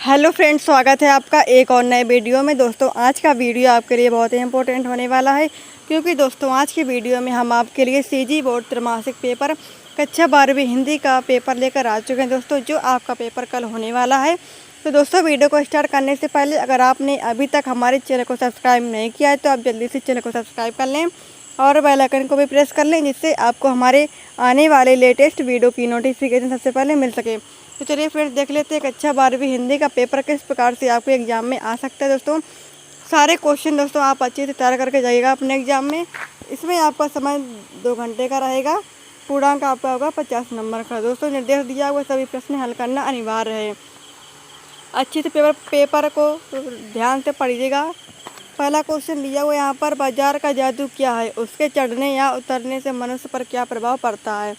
Hello friends, स्वागत है आपका एक और नए वीडियो में। दोस्तों, आज का वीडियो आपके लिए बहुत ही इंपॉर्टेंट होने वाला है, क्योंकि दोस्तों आज की वीडियो में हम आपके लिए सीजी बोर्ड त्रैमासिक पेपर कक्षा 12वीं हिंदी का पेपर लेकर आ चुके हैं दोस्तों, जो आपका पेपर कल होने वाला है। तो दोस्तों, वीडियो को स्टार्ट करने से पहले अगर आपने अभी तक हमारे चैनल को सब्सक्राइब नहीं किया है तो आप जल्दी से चैनल को सब्सक्राइब कर लें और बेल आइकन को भी प्रेस कर लें, जिससे आपको हमारे आने वाले लेटेस्ट वीडियो की नोटिफिकेशन सबसे पहले मिल सके। तो चलिए फ्रेंड्स, देख लेते हैं कक्षा 12वीं हिंदी का पेपर किस प्रकार से आपके एग्जाम में आ सकता है। दोस्तों, सारे क्वेश्चन दोस्तों आप अच्छे से तैयार करके जाइएगा अपने एग्जाम में। इसमें आपका समय 2 घंटे का रहेगा। पूर्णांक आपका होगा 50 नंबर का। दोस्तों, निर्देश दिया हुआ सभी प्रश्न हल करना अनिवार्य है। अच्छे से पेपर को ध्यान से पढ़िएगा। पहला क्वेश्चन दिया हुआ यहाँ पर, बाजार का जादू क्या है, उसके चढ़ने या उतरने से मनुष्य पर क्या प्रभाव पड़ता है।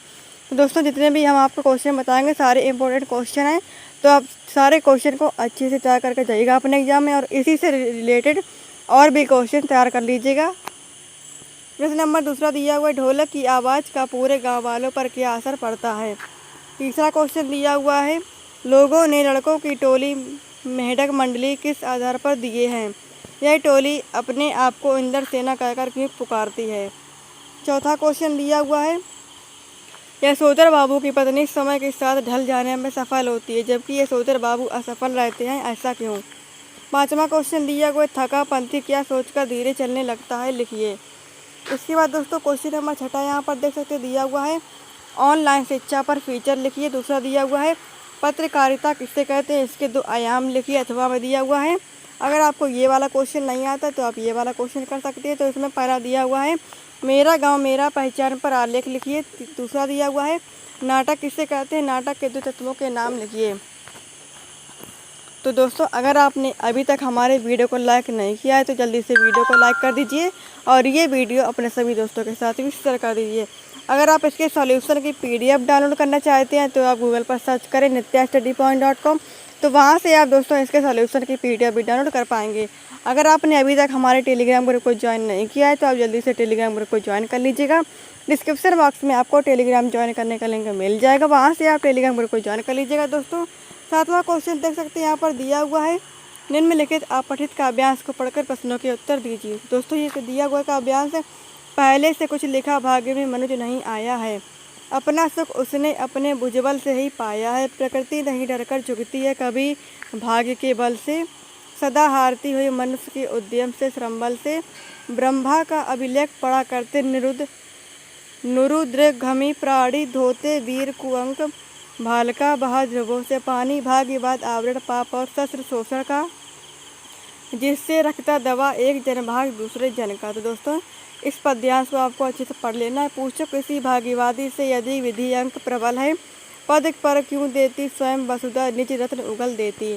तो दोस्तों, जितने भी हम आपको क्वेश्चन बताएंगे सारे इंपॉर्टेंट क्वेश्चन हैं, तो आप सारे क्वेश्चन को अच्छे से तैयार करके जाइएगा अपने एग्जाम में और इसी से रिलेटेड और भी क्वेश्चन तैयार कर लीजिएगा। प्रश्न नंबर दूसरा दिया हुआ है, ढोलक की आवाज़ का पूरे गाँव वालों पर क्या असर पड़ता है। तीसरा क्वेश्चन दिया हुआ है, लोगों ने लड़कों की टोली मेंढक मंडली किस आधार पर दिए हैं। यह टोली अपने आप को इंद्र सेना कहकर क्यों पुकारती है। चौथा क्वेश्चन दिया हुआ है, यशोधर बाबू की पत्नी समय के साथ ढल जाने में सफल होती है, जबकि यशोधर बाबू असफल रहते हैं, ऐसा क्यों। पांचवा क्वेश्चन दिया हुआ है, थका पंथी क्या सोचकर धीरे चलने लगता है, लिखिए। इसके बाद दोस्तों क्वेश्चन नंबर छठा यहाँ पर देख सकते दिया हुआ है, ऑनलाइन शिक्षा पर फीचर लिखिए। दूसरा दिया हुआ है, पत्रकारिता किससे कहते हैं, इसके 2 आयाम लिखिए। अथवा में दिया हुआ है, अगर आपको ये वाला क्वेश्चन नहीं आता तो आप ये वाला क्वेश्चन कर सकते हैं। तो इसमें पहला दिया हुआ है, मेरा गांव मेरा पहचान पर आलेख लिखिए। दूसरा दिया हुआ है, नाटक किससे कहते हैं, नाटक के 2 तत्वों के नाम लिखिए। तो दोस्तों, अगर आपने अभी तक हमारे वीडियो को लाइक नहीं किया है तो जल्दी से वीडियो को लाइक कर दीजिए और ये वीडियो अपने सभी दोस्तों के साथ भी शेयर कर दीजिए। अगर आप इसके सॉल्यूशन की PDF डाउनलोड करना चाहते हैं तो आप गूगल पर सर्च करें nityastudypoint.com, तो वहाँ से आप दोस्तों इसके सॉल्यूशन की PDF भी डाउनलोड कर पाएंगे। अगर आपने अभी तक हमारे टेलीग्राम ग्रुप को ज्वाइन नहीं किया है तो आप जल्दी से टेलीग्राम ग्रुप को ज्वाइन कर लीजिएगा। डिस्क्रिप्शन बॉक्स में आपको टेलीग्राम ज्वाइन करने का लिंक मिल जाएगा, वहाँ से आप टेलीग्राम ग्रुप को ज्वाइन कर लीजिएगा। दोस्तों, सातवां क्वेश्चन देख सकते हैं यहाँ पर दिया हुआ है, निम्नलिखित अपठित काव्यांश को पढ़कर प्रश्नों के उत्तर दीजिए। दोस्तों, ये दिया हुआ काव्यांश पहले से कुछ लिखा भाग्य में मनुज नहीं आया है, अपना सुख उसने अपने भुजबल से ही पाया है, प्रकृति नहीं डरकर झुकती है कभी भाग्य के बल से, सदा हारती हुई मनुष्य के उद्यम से श्रमबल से, ब्रह्मा का अभिलेख पढ़ा करते नुरुद्रघमी प्राणी धोते वीर कुअंक, भालका बहा ध्रुवों से पानी, भाग्यवाद आवरण पाप और शस्त्र शोषण का, जिससे रखता दवा एक जनभाग दूसरे जन का। तो दोस्तों, इस पद्यांश को आपको अच्छे से पढ़ लेना है। पूछो किसी भाग्यवादी से, यदि विधि अंक प्रबल है, पद पर क्यों देती स्वयं वसुधा निज रत्न उगल देती।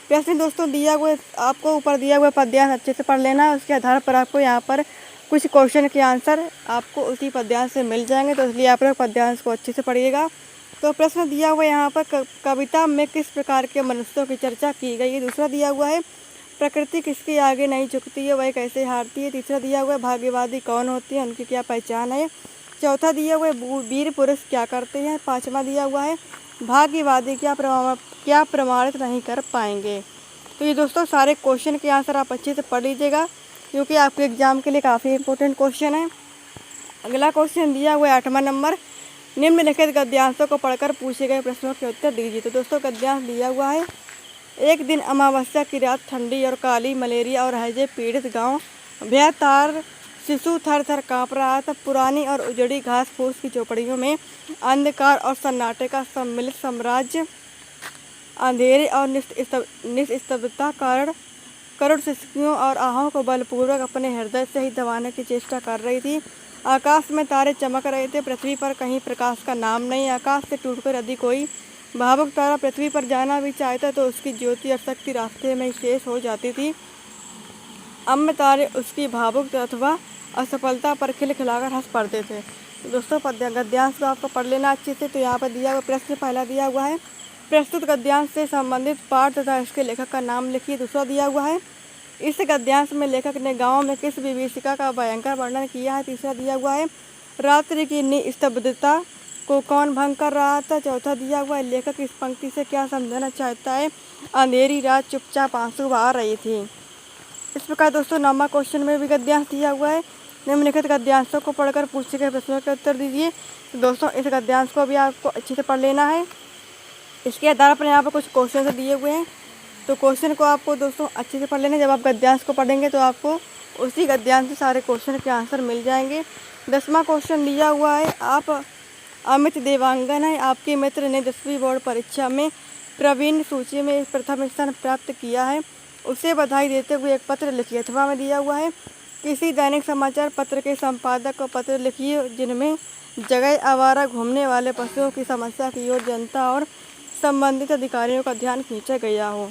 प्रश्न दोस्तों दिया हुआ आपको ऊपर दिया हुआ पद्यांश अच्छे से पढ़ लेना है, उसके आधार पर आपको यहाँ पर कुछ क्वेश्चन के आंसर आपको उसी पद्यांश से मिल जाएंगे, तो इसलिए आप लोग पद्यांश को अच्छे से पढ़िएगा। तो प्रश्न दिया हुआ यहाँ पर, कविता में किस प्रकार के मनुष्यों की चर्चा की गई है। दूसरा दिया हुआ है, प्रकृति किसके आगे नहीं झुकती है, वह कैसे हारती है। तीसरा दिया हुआ है, भाग्यवादी कौन होती है, उनकी क्या पहचान है। चौथा दिया हुआ है, वीर पुरुष क्या करते हैं। पाँचवा दिया हुआ है, भाग्यवादी क्या प्रमाणित नहीं कर पाएंगे। तो ये दोस्तों सारे क्वेश्चन के आंसर आप अच्छे से पढ़ लीजिएगा, क्योंकि आपके एग्जाम के लिए काफ़ी इंपॉर्टेंट क्वेश्चन है। अगला क्वेश्चन दिया हुआ है 8वां नंबर, निम्नलिखित गद्यांशों को पढ़कर पूछे गए प्रश्नों के उत्तर दीजिए। तो दोस्तों, गद्यांश दिया हुआ है, एक दिन अमावस्या की रात, ठंडी और काली, मलेरिया और हैजे पीड़ित गांव, भयतार शिशु थर थर काँप रहा था, पुरानी और उजड़ी घास फूस की झोपड़ियों में अंधकार और सन्नाटे का सम्मिलित साम्राज्य, अंधेरे और निस्तब्धता कारण करोड़ सिसकियों और आहों को बलपूर्वक अपने हृदय से ही दबाने की चेष्टा कर रही थी। आकाश में तारे चमक रहे थे, पृथ्वी पर कहीं प्रकाश का नाम नहीं। आकाश से टूटकर यदि कोई भावुक तारा पृथ्वी पर जाना भी चाहता तो उसकी ज्योति और शक्ति रास्ते में ही शेष हो जाती थी। अन्य तारे उसकी भावुक अथवा असफलता पर खिलखिलाकर हंस पड़ते थे। तो दोस्तों, गद्यांश को आपको पढ़ लेना अच्छे से। तो यहाँ पर दिया हुआ प्रश्न पहला दिया हुआ है, प्रस्तुत गद्यांश से संबंधित पाठ तथा इसके लेखक का नाम लिखिए। दूसरा दिया हुआ है, इस गद्यांश में लेखक ने गाँव में किस विभीषिका का भयंकर वर्णन किया है। तीसरा दिया हुआ है, रात्रि की निस्तब्धता को कौन भंग कर रहा था। चौथा दिया हुआ है, लेखक इस पंक्ति से क्या समझाना चाहता है। अंधेरी रात चुपचाप आंसू बहा रही थी। इस प्रकार दोस्तों 9वां क्वेश्चन में भी गद्यांश दिया हुआ है। निम्नलिखित गद्यांशों को पढ़कर पूछे गए प्रश्नों के उत्तर दीजिए। तो दोस्तों इस गद्यांश को भी आपको अच्छे से पढ़ लेना है। इसके आधार पर यहाँ पर कुछ क्वेश्चन दिए हुए हैं, तो क्वेश्चन को आपको दोस्तों अच्छे से पढ़ लेना। जब आप गद्यांश को पढ़ेंगे तो आपको उसी गद्यांश से सारे क्वेश्चन के आंसर मिल जाएंगे। 10वां क्वेश्चन दिया हुआ है, आप अमित देवांगन है, आपके मित्र ने 10वीं बोर्ड परीक्षा में प्रवीण सूची में प्रथम स्थान प्राप्त किया है, उसे बधाई देते हुए एक पत्र लिखिए। अथवा में दिया हुआ है, किसी दैनिक समाचार पत्र के संपादक को पत्र लिखिए जिनमें जगह आवारा घूमने वाले पशुओं की समस्या की ओर जनता और संबंधित अधिकारियों का ध्यान खींचा गया हो।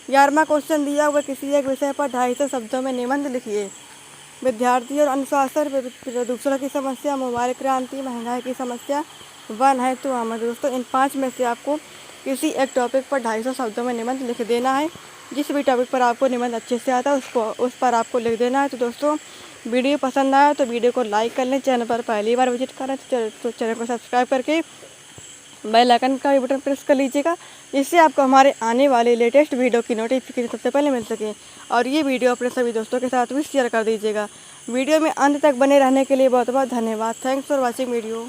11वां क्वेश्चन दिया हुआ, किसी एक विषय पर 250 शब्दों में निबंध लिखिए। विद्यार्थी और अनुशासन, प्रदूषण की समस्या, मोबाइल क्रांति, महंगाई की समस्या, वन है तो आमद। दोस्तों इन 5 में से आपको किसी एक टॉपिक पर 250 शब्दों में निबंध लिख देना है। जिस भी टॉपिक पर आपको निबंध अच्छे से आता है उस पर आपको लिख देना है। तो दोस्तों वीडियो पसंद आया तो वीडियो को लाइक कर लें। चैनल पर पहली बार विजिट करें तो चैनल को सब्सक्राइब करके बेल आइकन का भी बटन प्रेस कर लीजिएगा, जिससे आपको हमारे आने वाले लेटेस्ट वीडियो की नोटिफिकेशन सबसे पहले मिल सके। और ये वीडियो अपने सभी दोस्तों के साथ भी शेयर कर दीजिएगा। वीडियो में अंत तक बने रहने के लिए बहुत बहुत धन्यवाद। Thanks for watching video.